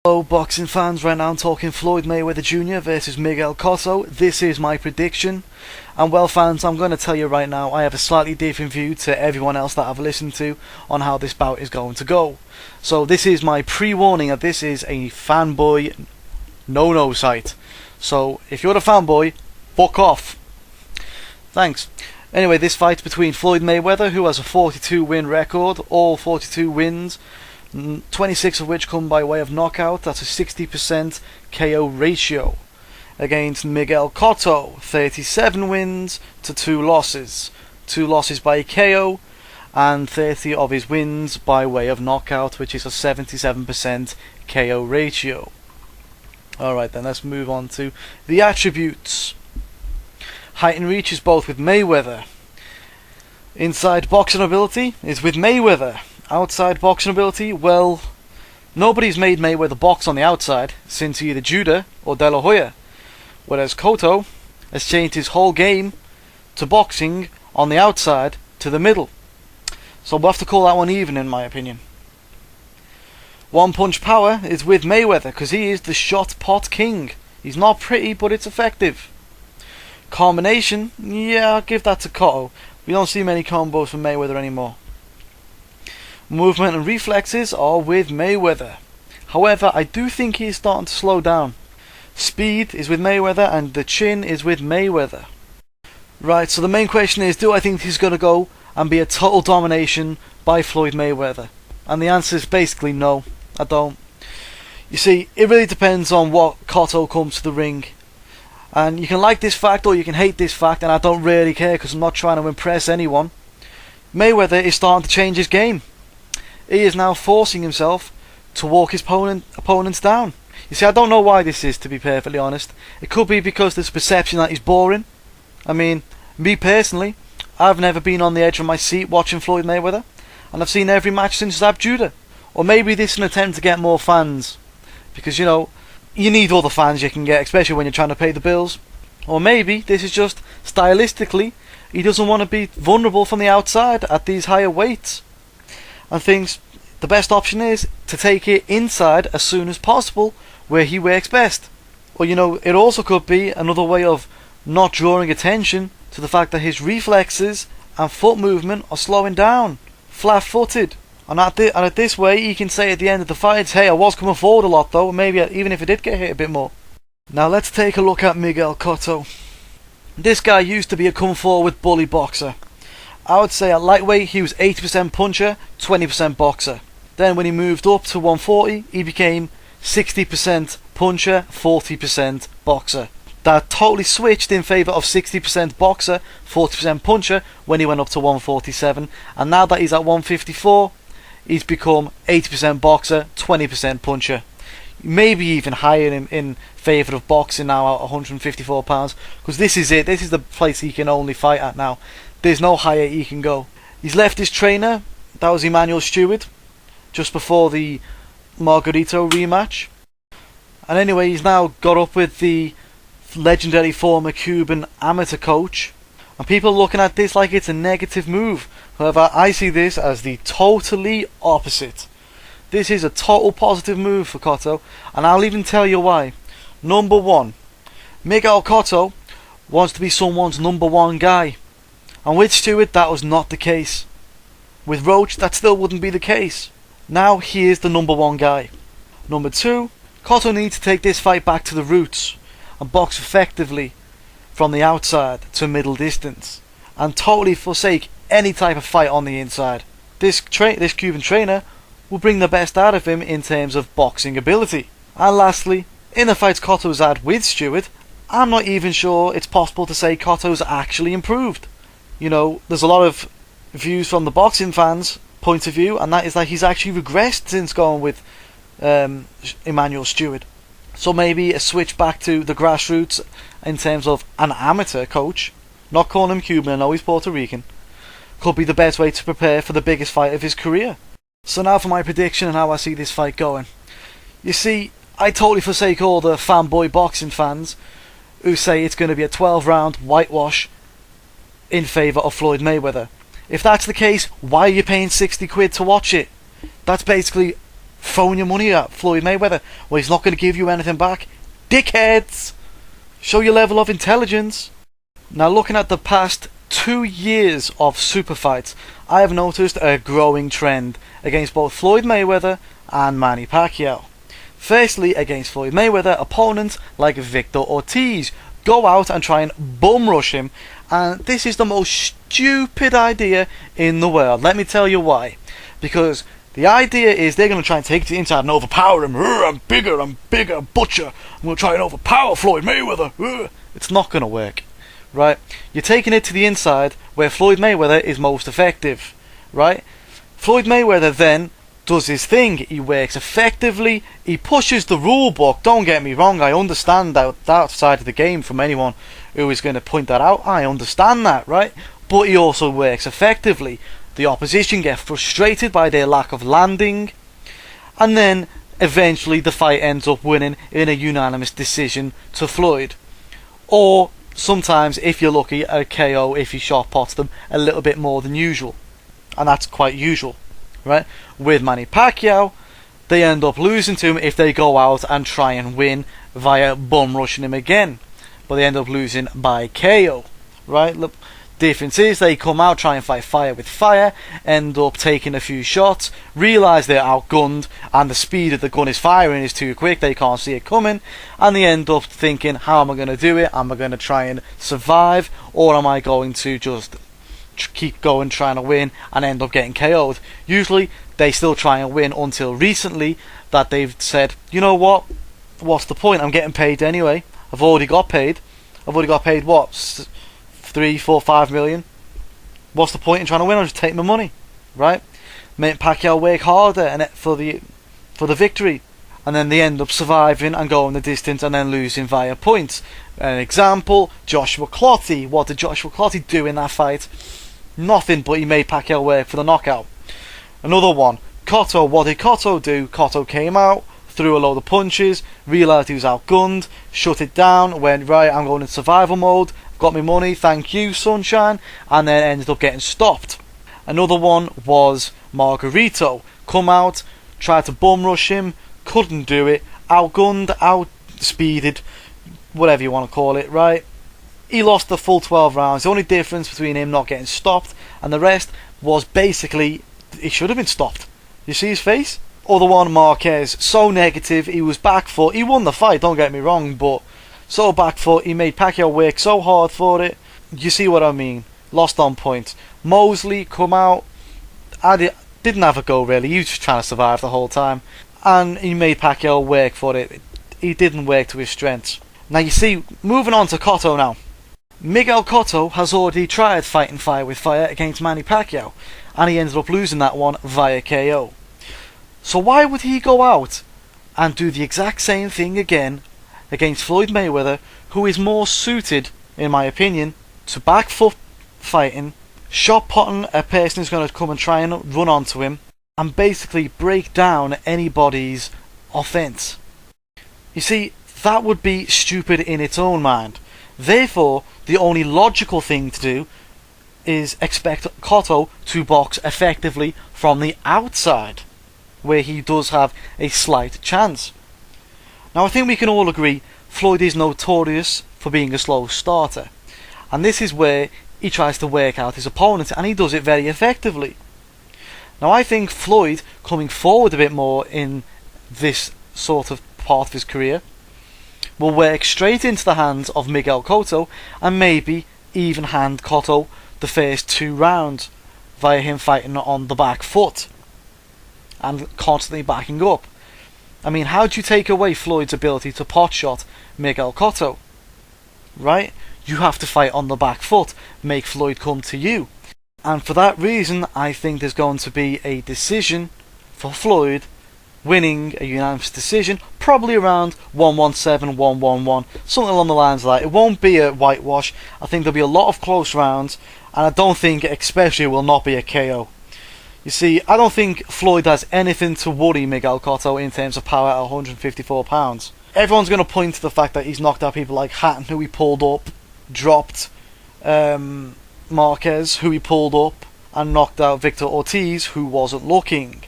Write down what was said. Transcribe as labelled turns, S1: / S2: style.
S1: Hello boxing fans, right now I'm talking Floyd Mayweather Jr. versus Miguel Cotto. This is my prediction, and well fans, I'm going to tell you right now, I have a slightly different view to everyone else that I've listened to on how this bout is going to go. So this is my pre-warning that this is a fanboy no-no site. So if you're a fanboy, fuck off. Thanks. Anyway, this fight's between Floyd Mayweather, who has a 42 win record, all 42 wins, 26 of which come by way of knockout. That's a 60% KO ratio, against Miguel Cotto, 37 wins to 2 losses, 2 losses by KO, and 30 of his wins by way of knockout, which is a 77% KO ratio. Alright then, let's move on to the attributes. Height and reach is both with Mayweather. Inside boxing ability is with Mayweather. Outside boxing ability, well, nobody's made Mayweather box on the outside since either Judah or De La Hoya, whereas Cotto has changed his whole game to boxing on the outside to the middle. So we'll have to call that one even, in my opinion. One punch power is with Mayweather because he is the shot pot king. He's not pretty, but it's effective. Combination, yeah, I'll give that to Cotto. We don't see many combos from Mayweather anymore. Movement and reflexes are with Mayweather. However, I do think he is starting to slow down. Speed is with Mayweather and the chin is with Mayweather. Right, so the main question is, do I think he's going to go and be a total domination by Floyd Mayweather? And the answer is basically no, I don't. You see, it really depends on what Cotto comes to the ring. And you can like this fact or you can hate this fact, and I don't really care because I'm not trying to impress anyone. Mayweather is starting to change his game. He is now forcing himself to walk his opponents down. You see, I don't know why this is, to be perfectly honest. It could be because there's a perception that he's boring. I mean, me personally, I've never been on the edge of my seat watching Floyd Mayweather, and I've seen every match since Zab Judah. Or maybe this is an attempt to get more fans, because, you know, you need all the fans you can get, especially when you're trying to pay the bills. Or maybe this is just stylistically, he doesn't want to be vulnerable from the outside at these higher weights, and thinks the best option is to take it inside as soon as possible, where he works best. Or, you know, it also could be another way of not drawing attention to the fact that his reflexes and foot movement are slowing down, flat-footed. And at this way, he can say at the end of the fight, hey, I was coming forward a lot though, maybe even if I did get hit a bit more. Now let's take a look at Miguel Cotto. This guy used to be a come forward bully boxer. I would say at lightweight he was 80% puncher, 20% boxer. Then when he moved up to 140, he became 60% puncher, 40% boxer. That totally switched in favour of 60% boxer, 40% puncher when he went up to 147. And now that he's at 154, he's become 80% boxer, 20% puncher. Maybe even higher in favour of boxing now at 154 pounds. Because this is it. This is the place he can only fight at now. There's no higher he can go. He's left his trainer, that was Emmanuel Stewart, just before the Margarito rematch. And anyway, he's now got up with the legendary former Cuban amateur coach. And people are looking at this like it's a negative move. However, I see this as the totally opposite. This is a total positive move for Cotto, and I'll even tell you why. Number one, Miguel Cotto wants to be someone's number one guy. And with Stewart, that was not the case. With Roach, that still wouldn't be the case. Now he is the number one guy. Number two, Cotto needs to take this fight back to the roots and box effectively from the outside to middle distance, and totally forsake any type of fight on the inside. This Cuban trainer will bring the best out of him in terms of boxing ability. And lastly, in the fights Cotto's had with Stewart, I'm not even sure it's possible to say Cotto's actually improved. You know, there's a lot of views from the boxing fans' point of view, and that is that he's actually regressed since going with Emmanuel Stewart. So maybe a switch back to the grassroots in terms of an amateur coach, not calling him Cuban, I know he's Puerto Rican, could be the best way to prepare for the biggest fight of his career. So now for my prediction and how I see this fight going. You see, I totally forsake all the fanboy boxing fans who say it's going to be a 12-round whitewash in favour of Floyd Mayweather. If that's the case, why are you paying 60 quid to watch it? That's basically throwing your money at Floyd Mayweather. Well, he's not going to give you anything back. Dickheads! Show your level of intelligence. Now, looking at the past 2 years of super fights, I have noticed a growing trend against both Floyd Mayweather and Manny Pacquiao. Firstly, against Floyd Mayweather, opponents like Victor Ortiz go out and try and bum rush him, and this is the most stupid idea in the world. Let me tell you why. Because the idea is they're going to try and take it to the inside and overpower him. I'm bigger, butcher. I'm going to try and overpower Floyd Mayweather. It's not going to work, right? You're taking it to the inside where Floyd Mayweather is most effective, right? Floyd Mayweather then does his thing. He works effectively. He pushes the rule book. Don't get me wrong. I understand that side of the game from anyone who is going to point that out. I understand that, right? But he also works effectively. The opposition get frustrated by their lack of landing, and then eventually the fight ends up winning in a unanimous decision to Floyd. Or sometimes, if you're lucky, a KO if he shot pots them a little bit more than usual. And that's quite usual, right? With Manny Pacquiao, they end up losing to him if they go out and try and win via bum rushing him again. But they end up losing by KO, right? Look, difference is they come out, try and fight fire with fire, end up taking a few shots, realise they're outgunned, and the speed of the gun is firing is too quick, they can't see it coming, and they end up thinking, how am I going to do it? Am I going to try and survive, or am I going to just keep going trying to win and end up getting KO'd? Usually they still try and win until recently that they've said, you know what, what's the point? I'm getting paid anyway. I've already got paid what, 3, 4, 5 million. What's the point in trying to win? I'll just take my money, right? Make Pacquiao work harder and for the victory, and then they end up surviving and going the distance and then losing via points. An example, Joshua Clottey. What did Joshua Clottey do in that fight? Nothing, but he made Pacquiao work for the knockout. Another one, Cotto. What did Cotto do? Cotto came out, threw a load of punches, realised he was outgunned, shut it down, went, right, I'm going in survival mode, got my money, thank you, sunshine, and then ended up getting stopped. Another one was Margarito. Come out, tried to bum rush him, couldn't do it, outgunned, outspeeded, whatever you want to call it, right? He lost the full 12 rounds. The only difference between him not getting stopped and the rest was basically he should have been stopped. You see his face? Other one, Marquez, so negative, he was back foot. He won the fight, don't get me wrong, but so back foot, he made Pacquiao work so hard for it. You see what I mean? Lost on points. Mosley come out, didn't have a go really, he was just trying to survive the whole time, and he made Pacquiao work for it. He didn't work to his strengths. Now you see, moving on to Cotto now. Miguel Cotto has already tried fighting fire with fire against Manny Pacquiao, and he ended up losing that one via KO. So why would he go out and do the exact same thing again against Floyd Mayweather, who is more suited, in my opinion, to back foot fighting, shot potting a person who's going to come and try and run onto him, and basically break down anybody's offence? You see, that would be stupid in its own mind. Therefore, the only logical thing to do is expect Cotto to box effectively from the outside, where he does have a slight chance. Now I think we can all agree Floyd is notorious for being a slow starter, and this is where he tries to work out his opponent, and he does it very effectively. Now I think Floyd coming forward a bit more in this sort of part of his career will work straight into the hands of Miguel Cotto, and maybe even hand Cotto the first 2 rounds via him fighting on the back foot and constantly backing up. I mean, how do you take away Floyd's ability to pot shot Miguel Cotto? Right? You have to fight on the back foot, make Floyd come to you. And for that reason, I think there's going to be a decision for Floyd, winning a unanimous decision, probably around 117, 111, something along the lines of that. It won't be a whitewash. I think there'll be a lot of close rounds, and I don't think especially it will not be a KO. You see, I don't think Floyd has anything to worry Miguel Cotto in terms of power at 154 pounds. Everyone's going to point to the fact that he's knocked out people like Hatton, who he pulled up, dropped Marquez, who he pulled up, and knocked out Victor Ortiz, who wasn't looking.